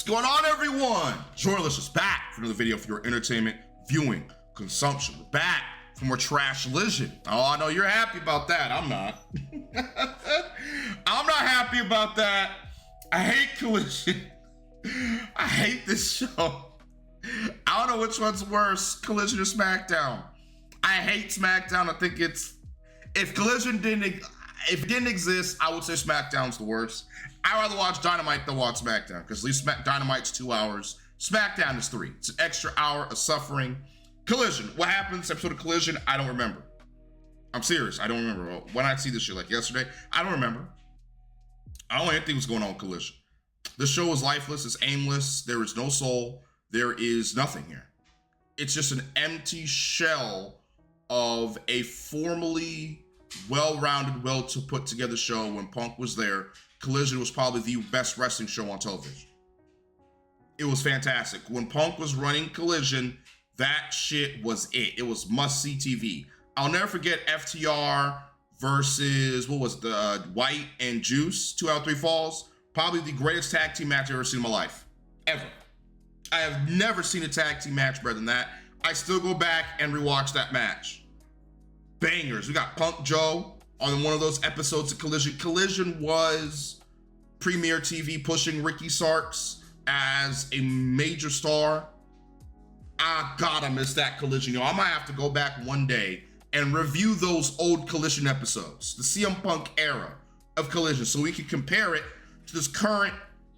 going on, everyone? Joyless is back for another video for your entertainment, viewing, consumption. We're back for more trash collision. Oh, I know you're happy about that. I'm not. I'm not happy about that. I hate collision. I hate this show. I don't know which one's worse, Collision or SmackDown. I hate SmackDown. I think if Collision didn't exist, I would say SmackDown's the worst. I'd rather watch Dynamite than watch SmackDown, because at least Dynamite's 2 hours. SmackDown is 3. It's an extra hour of suffering. Collision, what happens episode of Collision? I don't remember. I'm serious, I don't remember. When I see this shit like yesterday, I don't remember. I don't know anything was going on with Collision. The show is lifeless, it's aimless, there is no soul, there is nothing here. It's just an empty shell of a formally well-rounded, well-put together show. When Punk was there, Collision was probably the best wrestling show on television. It was fantastic. When Punk was running Collision, that shit was it. It was must-see TV. I'll never forget FTR versus, what was the White and Juice, 2 out of 3 falls. Probably the greatest tag team match I've ever seen in my life, ever. I have never seen a tag team match better than that. I still go back and rewatch that match. Bangers. We got Punk Joe on one of those episodes of Collision. Collision was Premier TV pushing Ricky Starks as a major star. I gotta miss that Collision, yo. I might have to go back one day and review those old Collision episodes, the CM Punk era of Collision, so we can compare it to this current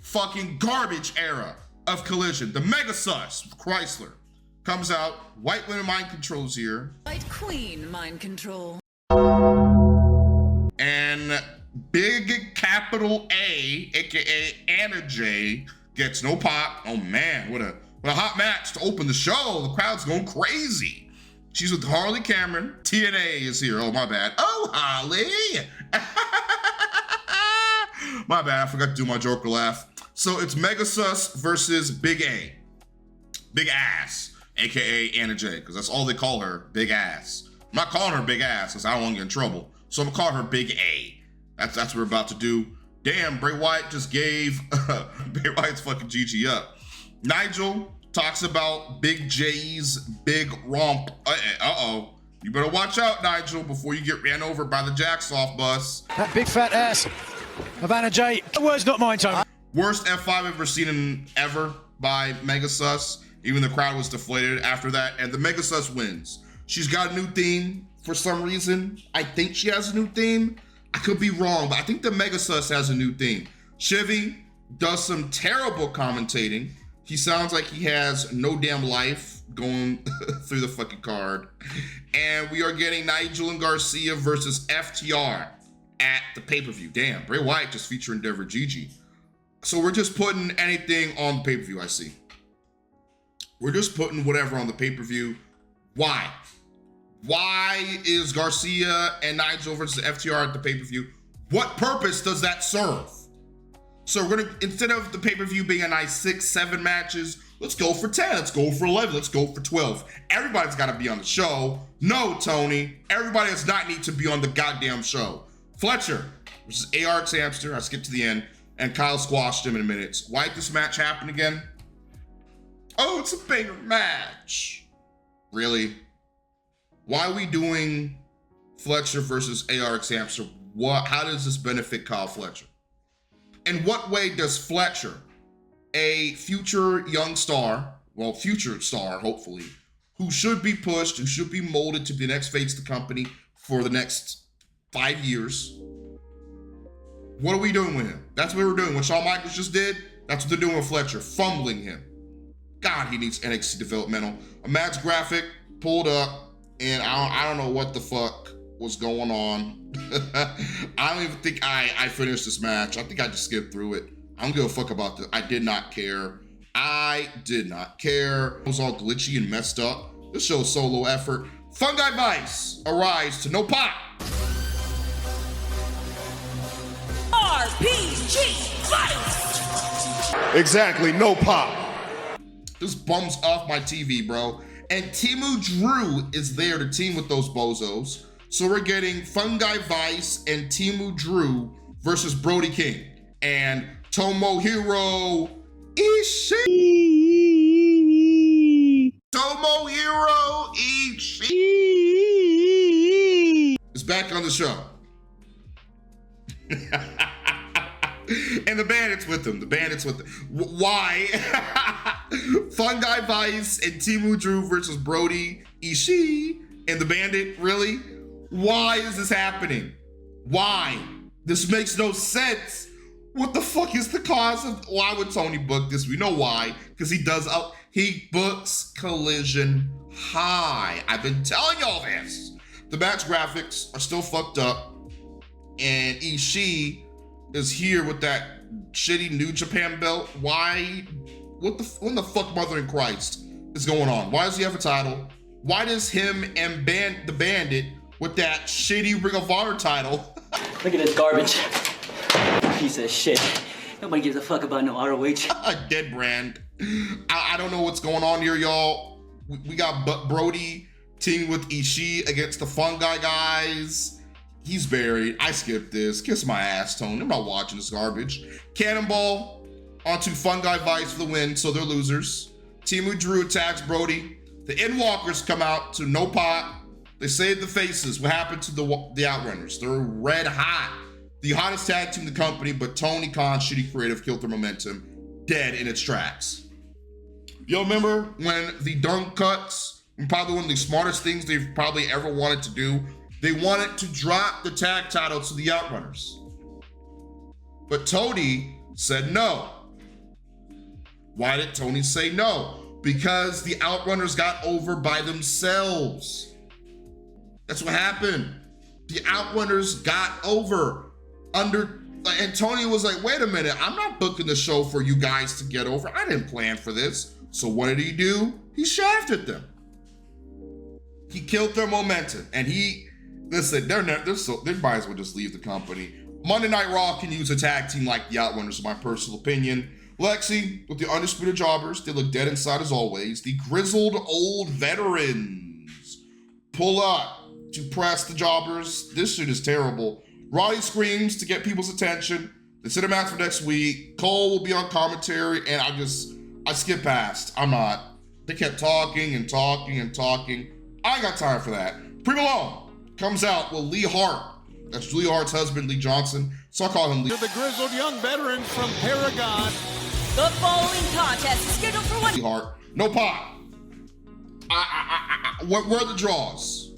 fucking garbage era of Collision. The Mega Sus, Chrysler, comes out. White women mind controls here. White Queen mind control. And big capital A, aka Anna J, gets no pop. Oh man, what a hot match to open the show. The crowd's going crazy. She's with Harley Cameron. TNA is here. Oh, my bad. Oh, Holly. My bad, I forgot to do my Joker laugh. So it's Mega Sus versus Big A. Big Ass, aka Anna J, because that's all they call her, Big Ass. I'm not calling her Big Ass, because I don't want to get in trouble. So I'm gonna call her Big A. That's what we're about to do. Damn, Bray Wyatt just gave Bray Wyatt's fucking GG up. Nigel talks about Big J's big romp. Uh-oh. You better watch out, Nigel, before you get ran over by the Jacksoff bus. That big fat ass of Anna J. The word's not mine, Tony. Worst F5 I've ever seen ever by Mega Sus. Even the crowd was deflated after that, and the Mega Sus wins. She's got a new theme for some reason. I think she has a new theme. I could be wrong, but I think the Mega Sus has a new theme. Chivy does some terrible commentating. He sounds like he has no damn life going through the fucking card. And we are getting Nigel and Garcia versus FTR at the pay-per-view. Damn, Bray Wyatt just featuring Endeavor Gigi. So we're just putting anything on the pay-per-view, I see. We're just putting whatever on the pay-per-view. Why? Why is Garcia and Nigel versus FTR at the pay-per-view? What purpose does that serve? So we're gonna, instead of the pay-per-view being a nice 6, 7 matches, let's go for 10, let's go for 11, let's go for 12. Everybody's gotta be on the show. No, Tony, everybody does not need to be on the goddamn show. Fletcher versus ARX Hamster, I skipped to the end, and Kyle squashed him in a minute. Why did this match happen again? Oh, it's a banger match. Really? Why are we doing Fletcher versus ARX Hamster? How does this benefit Kyle Fletcher? In what way does Fletcher, a future young star, well, future star, hopefully, who should be pushed, who should be molded to be the next face of the company for the next 5 years, what are we doing with him? That's what we're doing. What Shawn Michaels just did, that's what they're doing with Fletcher, fumbling him. God, he needs NXT developmental. A match graphic pulled up, and I don't know what the fuck was going on. I don't even think I finished this match. I think I just skipped through it. I don't give a fuck about this. I did not care. I did not care. It was all glitchy and messed up. This show's solo effort. Fungi Vice arrives to no pop. RPG Vice! Exactly, no pop. This bums off my TV, bro. And Timu Drew is there to team with those bozos. So we're getting Fungi Vice and Timu Drew versus Brody King and Tomohiro Ishii. Tomohiro Ishii is back on the show. And the Bandits with him. Why? Fun Guy Vice and Timu Drew versus Brody Ishii and the Bandit. Really? Why is this happening? Why? This makes no sense. What the fuck is the cause of? Why would Tony book this? We know why. Because he books Collision High. I've been telling y'all this. The match graphics are still fucked up, and Ishii is here with that shitty New Japan belt. Why? What the fuck, Mother in Christ, is going on? Why does he have a title? Why does him and the Bandit with that shitty Ring of Honor title? Look at this garbage. Piece of shit. Nobody gives a fuck about no ROH. A dead brand. I don't know what's going on here, y'all. We got Brody teaming with Ishii against the Fun Guy guys. He's buried. I skipped this. Kiss my ass, Tone. I'm not watching this garbage. Cannonball onto Fun Guy Vice for the win, so they're losers. Timu Drew attacks Brody. The Endwalkers come out to no pot. They save the faces. What happened to the Outrunners? They're red hot. The hottest tag team in the company, but Tony Khan's shitty creative killed their momentum, dead in its tracks. Y'all remember when the dunk cuts, probably one of the smartest things they've probably ever wanted to do? They wanted to drop the tag title to the Outrunners. But Tony said no. Why did Tony say no? Because the Outrunners got over by themselves. That's what happened. The Outrunners got over and Tony was like, wait a minute, I'm not booking the show for you guys to get over. I didn't plan for this. So what did he do? He shafted them. He killed their momentum. And listen, they might as well just leave the company. Monday Night Raw can use a tag team like the Outrunners, in my personal opinion. Lexi with the Undisputed Jobbers, they look dead inside as always. The grizzled old veterans pull up to press the Jobbers. This shit is terrible. Roddy screams to get people's attention. They set a match for next week. Cole will be on commentary, and I skip past. I'm not. They kept talking and talking and talking. I ain't got time for that. Primo Malone comes out with Lee Hart. That's Julia Hart's husband, Lee Johnson. So I call him Lee. To the grizzled young veterans from Paragon. The following contest is scheduled for one. Lee Hart. No pot. Where are the draws?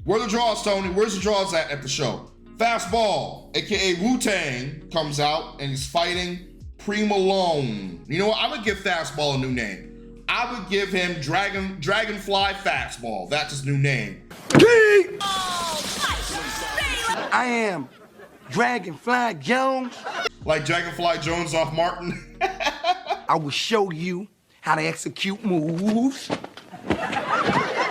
Where are the draws, Tony? Where's the draws at the show? Fastball, aka Wu-Tang, comes out and he's fighting Primo Malone. You know what? I'm gonna give Fastball a new name. I would give him Dragonfly Fastball. That's his new name. I am Dragonfly Jones. Like Dragonfly Jones off Martin. I will show you how to execute moves.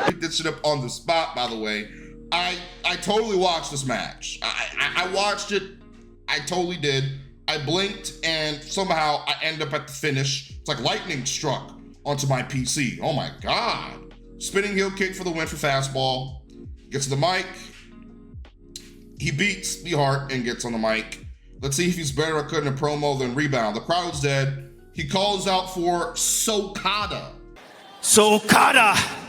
Pick this shit up on the spot, by the way. I totally watched this match. I watched it. I totally did. I blinked and somehow I end up at the finish. It's like lightning struck onto my PC. Oh my God. Spinning heel kick for the win for Fastball. Gets to the mic. He beats Lee Hart and gets on the mic. Let's see if he's better at cutting a promo than Rebound. The crowd's dead. He calls out for Sokada. Sokada!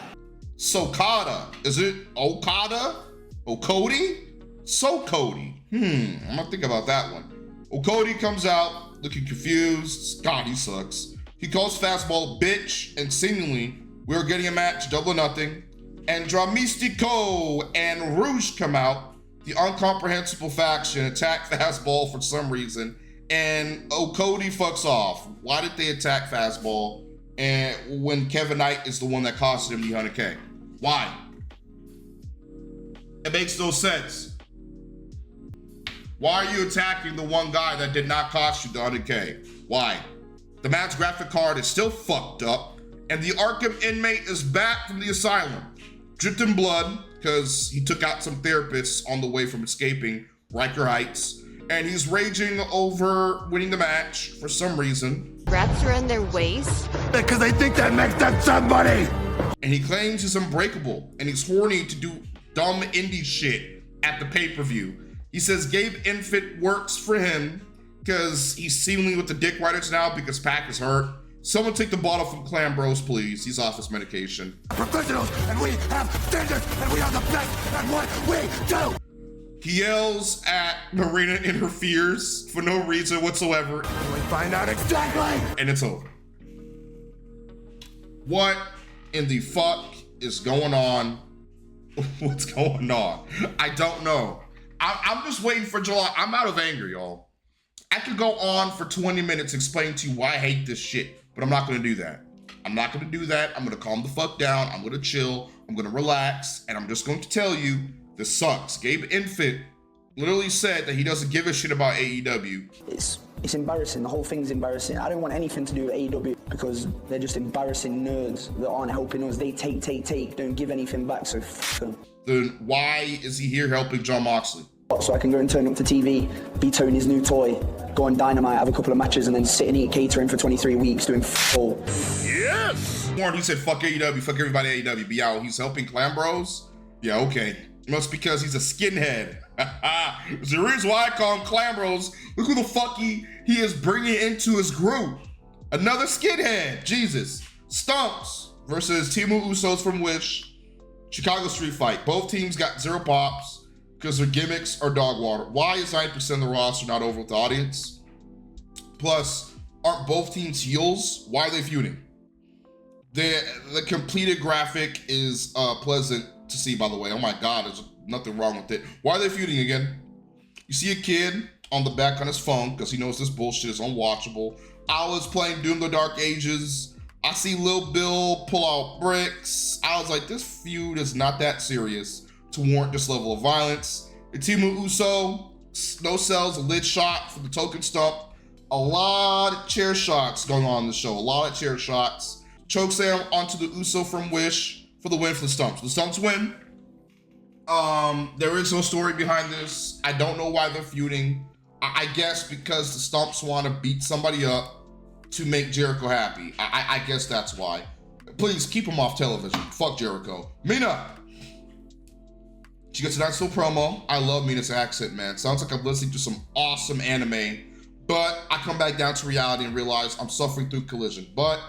Sokada. Is it Okada? Okody? So Cody. I'm gonna think about that one. Okody comes out looking confused. God, he sucks. He calls Fastball bitch, and seemingly we are getting a match, double or nothing. And Dramistico and Rouge come out. The incomprehensible faction attack Fastball for some reason, and Okody fucks off. Why did they attack Fastball? And when Kevin Knight is the one that costed him the 100K. Why? It makes no sense. Why are you attacking the one guy that did not cost you the 100K? Why? The match graphic card is still fucked up, and the Arkham inmate is back from the asylum, dripped in blood, because he took out some therapists on the way from escaping Riker Heights, and he's raging over winning the match for some reason. Wraps around their waist. Because I think that makes them somebody. And he claims he's unbreakable, and he's horny to do dumb indie shit at the pay-per-view. He says Gabe Infant works for him because he's seemingly with the Dick Riders now because Pac is hurt. Someone take the bottle from Clan Bros, please. He's off his medication. Professionals, and we have standards, and we are the best at what we do. He yells at Marina in her fears for no reason whatsoever. We find out exactly. And it's over. What in the fuck is going on? What's going on? I don't know. I'm just waiting for July. I'm out of anger, y'all. I could go on for 20 minutes explaining to you why I hate this shit, but I'm not gonna do that. I'm not gonna do that. I'm gonna calm the fuck down. I'm gonna chill. I'm gonna relax. And I'm just going to tell you, this sucks. Gabe Infant literally said that he doesn't give a shit about AEW. It's embarrassing. The whole thing's embarrassing. I don't want anything to do with AEW because they're just embarrassing nerds that aren't helping us. They take, don't give anything back, so f them. Then why is he here helping John Moxley? So I can go and turn up to TV, be Tony's new toy, go on Dynamite, have a couple of matches, and then sit and eat catering for 23 weeks doing f all. Yes! Warren, he said fuck AEW, fuck everybody at AEW. But yeah, he's helping Clan Bros? Yeah, okay. Must because he's a skinhead. There's a reason why I call him Clan Bros. Look who the fuck he is bringing into his group. Another skinhead. Jesus. Stumps versus Timu Usos from Wish. Chicago Street Fight. Both teams got 0 pops because their gimmicks are dog water. Why is 9% of the roster not over with the audience? Plus, aren't both teams heels? Why are they feuding? The completed graphic is pleasant to see, by the way. Oh my God, there's nothing wrong with it. Why are they feuding again? You see a kid on the back on his phone because he knows this bullshit is unwatchable. I was playing Doom the Dark Ages. I see Lil Bill pull out bricks. I was like, this feud is not that serious to warrant this level of violence. Timu Uso, no sells, a lid shot for the token stump. A lot of chair shots going on in the show. A lot of chair shots. Chokeslam onto the Uso from Wish for the win for the Stumps. The Stumps win. There is no story behind this. I don't know why they're feuding. I guess because the Stumps want to beat somebody up to make Jericho happy. I guess that's why. Please keep him off television. Fuck Jericho. Mina! She gets a nice little promo. I love Mina's accent, man. Sounds like I'm listening to some awesome anime. But I come back down to reality and realize I'm suffering through Collision. But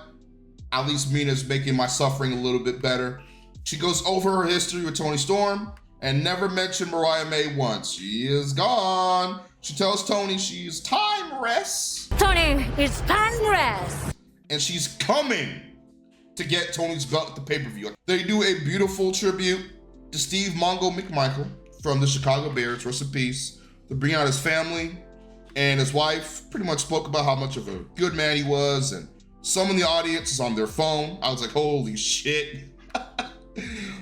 at least Mina's making my suffering a little bit better. She goes over her history with Toni Storm and never mentioned Mariah May once. She is gone. She tells Tony she's timeless. Tony, it's timeless. And she's coming to get Tony's belt at the pay-per-view. They do a beautiful tribute to Steve Mongo McMichael from the Chicago Bears, rest in peace. They bring out his family, and his wife pretty much spoke about how much of a good man he was, and some in the audience is on their phone. I was like, holy shit.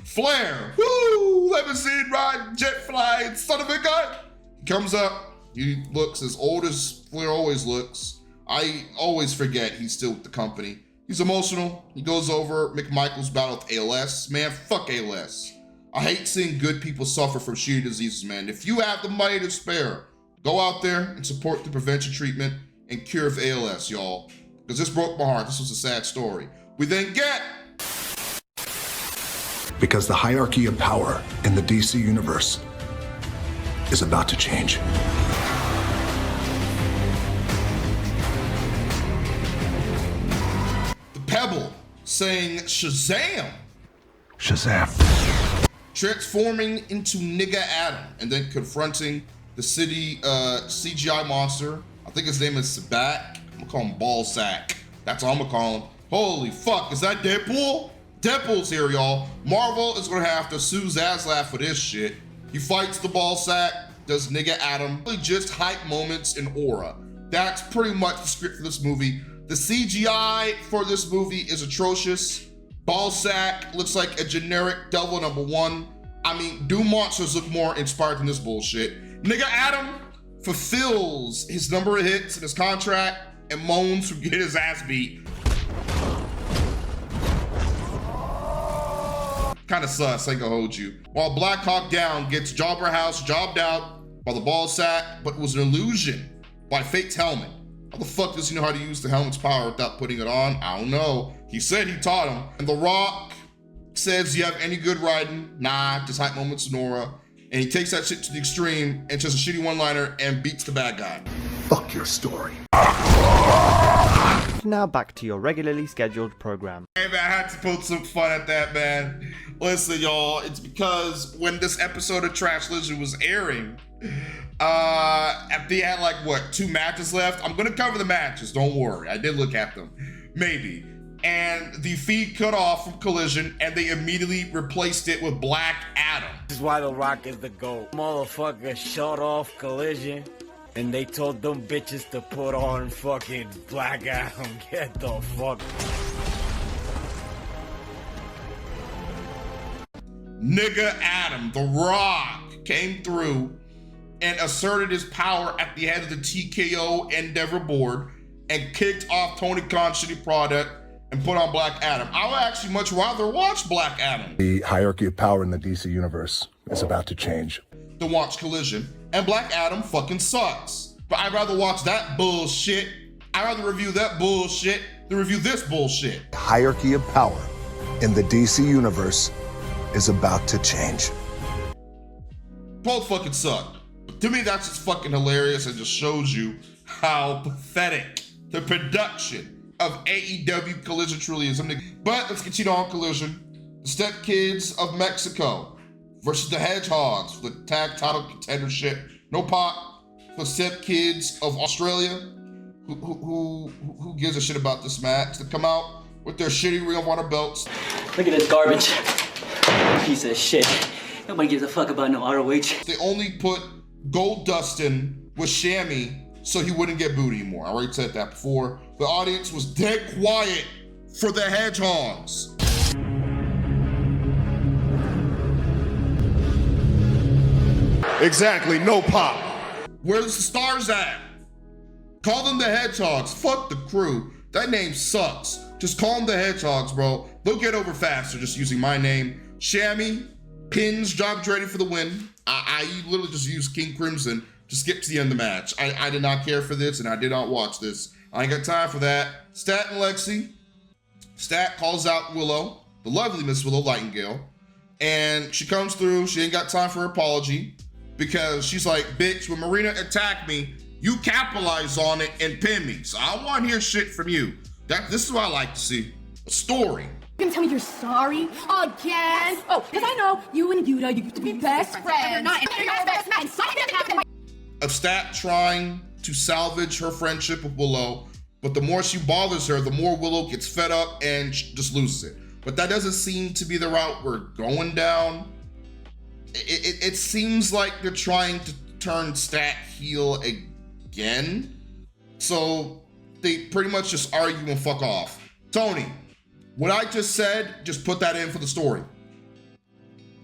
Flair, woo, limousine ride, jet flying, son of a gun. He comes up, he looks as old as Flair always looks. I always forget he's still with the company. He's emotional. He goes over McMichael's battle with ALS. Man, fuck ALS. I hate seeing good people suffer from shitty diseases, man. If you have the money to spare, go out there and support the prevention treatment and cure of ALS, y'all. Because this broke my heart. This was a sad story. We then get... Because the hierarchy of power in the DC universe is about to change. The Pebble saying Shazam. Shazam. Transforming into Nigga Adam and then confronting the city CGI monster. I think his name is Sabat. I'm gonna call him Ballsack. That's all I'm gonna call him. Holy fuck, is that Deadpool? Deadpool's here, y'all. Marvel is gonna have to sue Zaslav for this shit. He fights the Ballsack, does Nigga Adam. Really just hype moments in aura. That's pretty much the script for this movie. The CGI for this movie is atrocious. Ballsack looks like a generic Devil #1. I mean, Doom monsters look more inspired than this bullshit. Nigga Adam fulfills his number of hits in his contract and moans from getting his ass beat. Kinda sus, I ain't gonna hold you. While Black Hawk Down gets Jobber House jobbed out by the Ballsack, but it was an illusion by Fate's helmet. How the fuck does he know how to use the helmet's power without putting it on? I don't know. He said he taught him. And The Rock says, you have any good writing? Nah, just hype moments in aura. And he takes that shit to the extreme and just a shitty one-liner and beats the bad guy. Fuck your story. And now back to your regularly scheduled program. Hey man, I had to put some fun at that, man. Listen, y'all, it's because when this episode of Trash Lizard was airing, they had like, what, 2 matches left? I'm gonna cover the matches, don't worry. I did look at them, maybe. And the feed cut off from Collision, and they immediately replaced it with Black Adam. This is why The Rock is the GOAT. Motherfucker shut off Collision, and they told them bitches to put on fucking Black Adam. Get the fuck. Nigga Adam, The Rock, came through and asserted his power at the head of the TKO Endeavor board and kicked off Tony Khan's shitty product and put on Black Adam. I would actually much rather watch Black Adam. The hierarchy of power in the DC universe is about to change. To watch Collision, and Black Adam fucking sucks. But I'd rather watch that bullshit. I'd rather review that bullshit than review this bullshit. The hierarchy of power in the DC universe is about to change. Both fucking suck. But to me, that's just fucking hilarious and just shows you how pathetic the production of AEW Collision truly is. But let's continue on Collision. The Step Kids of Mexico versus the Hedgehogs for the tag title contendership. No pop. The Step Kids of Australia. Who gives a shit about this match? To come out with their shitty Ring of Honor belts. Look at this garbage. Piece of shit. Nobody gives a fuck about no ROH. They only put Gold Dustin with Shammy so he wouldn't get booed anymore. I already said that before. The audience was dead quiet for the Hedgehogs. Exactly, no pop. Where's the stars at? Call them the Hedgehogs. Fuck the crew. That name sucks. Just call them the Hedgehogs, bro. They'll get over faster just using my name. Shammy pins Job Ready for the win. I literally just used King Crimson to skip to the end of the match. I did not care for this, and I did not watch this. I ain't got time for that. Stat and Lexi. Stat calls out Willow, the lovely Miss Willow Nightingale, and she comes through. She ain't got time for her apology because she's like, bitch, when Marina attacked me, you capitalize on it and pin me. So I want to hear shit from you. This is what I like to see. A story. You're gonna tell me you're sorry again? Oh, because I know you and Yuta used to be best friends. You're not, and you're best friends. Something happened. Of Stat trying to salvage her friendship with Willow, but the more she bothers her, the more Willow gets fed up and just loses it. But that doesn't seem to be the route we're going down. It seems like they're trying to turn Stat heel again. So they pretty much just argue and fuck off. Tony, what I just said, just put that in for the story.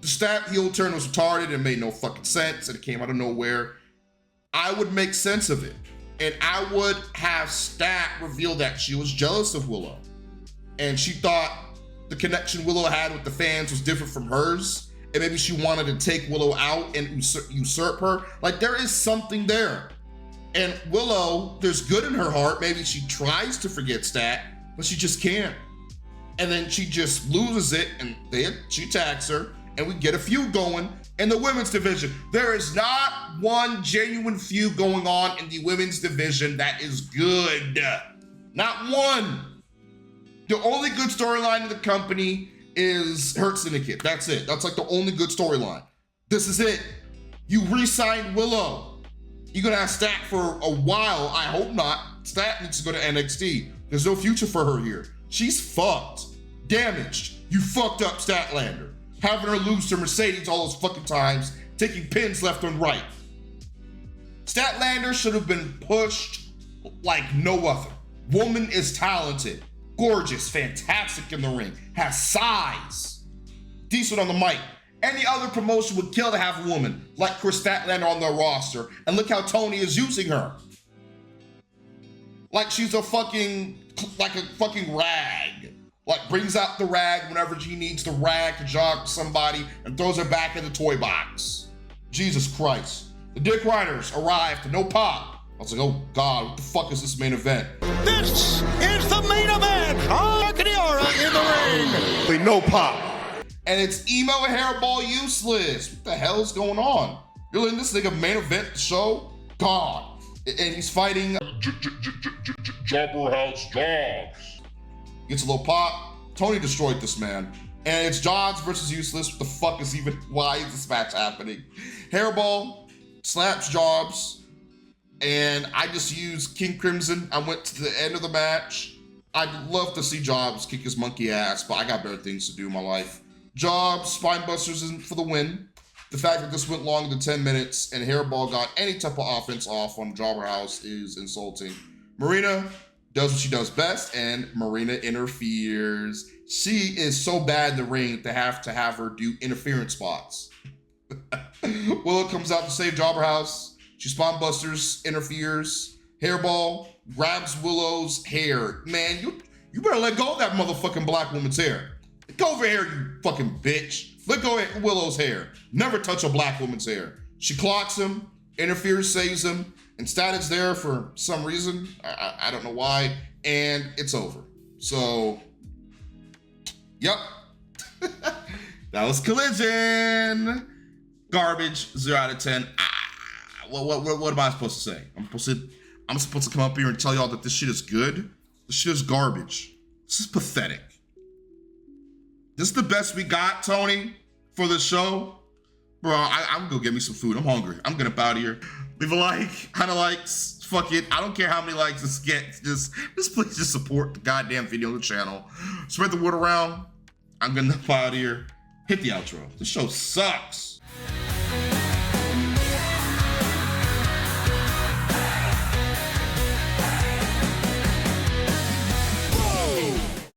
The Stat heel turn was retarded and made no fucking sense, and it came out of nowhere. I would make sense of it. And I would have Stat reveal that she was jealous of Willow. And she thought the connection Willow had with the fans was different from hers. And maybe she wanted to take Willow out and usurp her. Like, there is something there. And Willow, there's good in her heart. Maybe she tries to forget Stat, but she just can't. And then she just loses it, and she attacks her, and we get a feud going in the women's division. There is not one genuine feud going on in the women's division that is good. Not one. The only good storyline in the company is Hurt Syndicate. That's it. That's like the only good storyline. This is it. You re-signed Willow. You're gonna have Stat for a while. I hope not. Stat needs to go to NXT. There's no future for her here. She's fucked. Damaged. You fucked up Statlander. Having her lose to Mercedes all those fucking times, taking pins left and right. Statlander should have been pushed like no other. Woman is talented, gorgeous, fantastic in the ring, has size, decent on the mic. Any other promotion would kill to have a woman like Chris Statlander on their roster, and look how Tony is using her. Like she's a fucking rag. Like brings out the rag whenever she needs the rag to jog somebody and throws her back in the toy box. Jesus Christ. The Dick Riders arrived to no pop. I was like, oh God, what the fuck is this main event? This is the main event. Akaniara in the ring. No pop. And it's Emo and Hairball useless. What the hell is going on? You're letting this nigga main event the show? God. And he's fighting Jobber House Jobs. Gets a little pop. Tony destroyed this man. And it's Jobs versus Useless. What the fuck is even, why is this match happening? Hairball slaps Jobs. And I just used King Crimson. I went to the end of the match. I'd love to see Jobs kick his monkey ass, but I got better things to do in my life. Jobs, Spinebusters for the win. The fact that this went longer than 10 minutes and Hairball got any type of offense off on Jobber House is insulting. Marina does what she does best, and Marina interferes. She is so bad in the ring to have her do interference spots. Willow comes out to save Jobber House. She Spinebusters, interferes. Hairball grabs Willow's hair. Man, you better let go of that motherfucking black woman's hair. Go over here, you fucking bitch. Let go of Willow's hair. Never touch a black woman's hair. She clocks him, interferes, saves him, and Static's there for some reason. I don't know why, and it's over. So, yep. That was Collision. Garbage, 0 out of 10. What am I supposed to say? I'm supposed to come up here and tell y'all that this shit is good? This shit is garbage. This is pathetic. This is the best we got, Tony, for the show. Bro, I'm gonna go get me some food. I'm hungry. I'm gonna out of here. Leave a like, kind of likes, fuck it. I don't care how many likes this gets. Just please just support the goddamn video on the channel. Spread the word around. I'm gonna out of here. Hit the outro. The show sucks.